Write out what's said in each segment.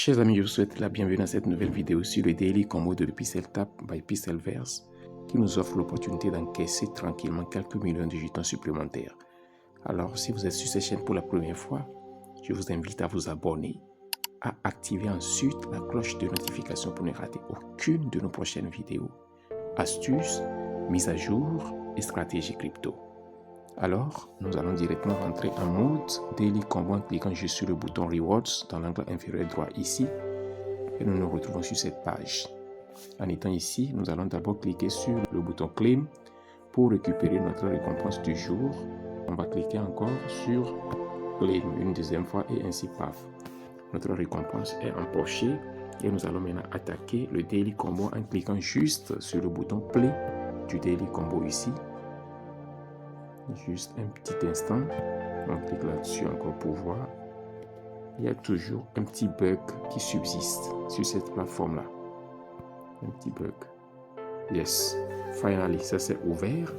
Chers amis, je vous souhaite la bienvenue dans cette nouvelle vidéo sur le Daily Combo de Pixeltap by Pixelverse qui nous offre l'opportunité d'encaisser tranquillement quelques millions de jetons supplémentaires. Alors, si vous êtes sur cette chaîne pour la première fois, je vous invite à vous abonner, à activer ensuite la cloche de notification pour ne rater aucune de nos prochaines vidéos, astuces, mises à jour et stratégies crypto. Alors, nous allons directement rentrer en mode Daily Combo en cliquant juste sur le bouton Rewards dans l'angle inférieur droit ici et nous nous retrouvons sur cette page. En étant ici, nous allons d'abord cliquer sur le bouton Claim pour récupérer notre récompense du jour. On va cliquer encore sur Claim une deuxième fois et ainsi paf. Notre récompense est empochée et nous allons maintenant attaquer le Daily Combo en cliquant juste sur le bouton Play du Daily Combo ici. Juste un petit instant, on clique là-dessus encore pour voir. Il y a toujours un petit bug qui subsiste sur cette plateforme-là. Un petit bug. Yes, finally, ça s'est ouvert.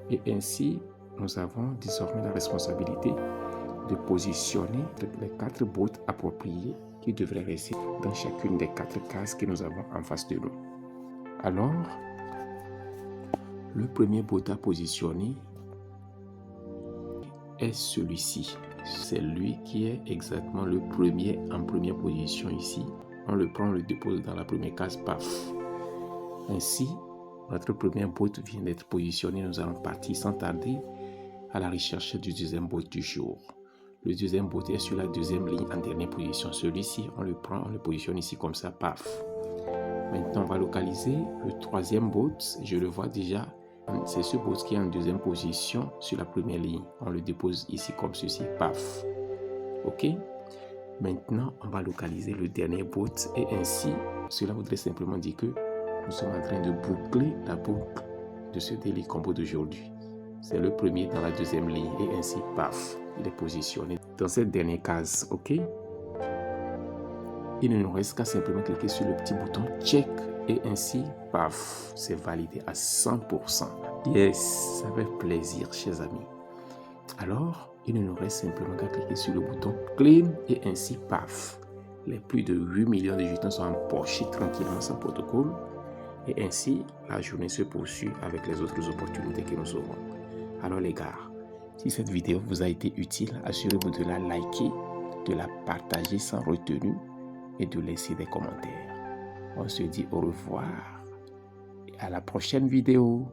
Et ainsi, nous avons désormais la responsabilité de positionner les 4 bots appropriés qui devraient rester dans chacune des 4 cases que nous avons en face de nous. Alors, le premier bot à positionner est celui-ci. C'est lui qui est exactement le premier en première position ici. On le prend, on le dépose dans la première case, paf. Ainsi, notre premier bot vient d'être positionné. Nous allons partir sans tarder à la recherche du deuxième bot du jour. Le deuxième bot est sur la deuxième ligne en dernière position. Celui-ci, on le prend, on le positionne ici comme ça, paf. Maintenant, on va localiser le troisième bot. Je le vois déjà. C'est ce bot qui est en deuxième position sur la première ligne. On le dépose ici comme ceci, paf. Ok. Maintenant, on va localiser le dernier bot et ainsi, cela voudrait simplement dire que nous sommes en train de boucler la boucle de ce Daily Combo d'aujourd'hui. C'est le premier dans la deuxième ligne et ainsi, paf, il est positionné dans cette dernière case, ok? Il ne nous reste qu'à simplement cliquer sur le petit bouton check et ainsi, paf, c'est validé à 100%. Yes, ça fait plaisir, chers amis. Alors, il ne nous reste simplement qu'à cliquer sur le bouton claim et ainsi, paf, les plus de 8 millions de jetons sont empochés tranquillement sans protocole. Et ainsi, la journée se poursuit avec les autres opportunités que nous aurons. Alors les gars, si cette vidéo vous a été utile, assurez-vous de la liker, de la partager sans retenue et de laisser des commentaires. On se dit au revoir et à la prochaine vidéo.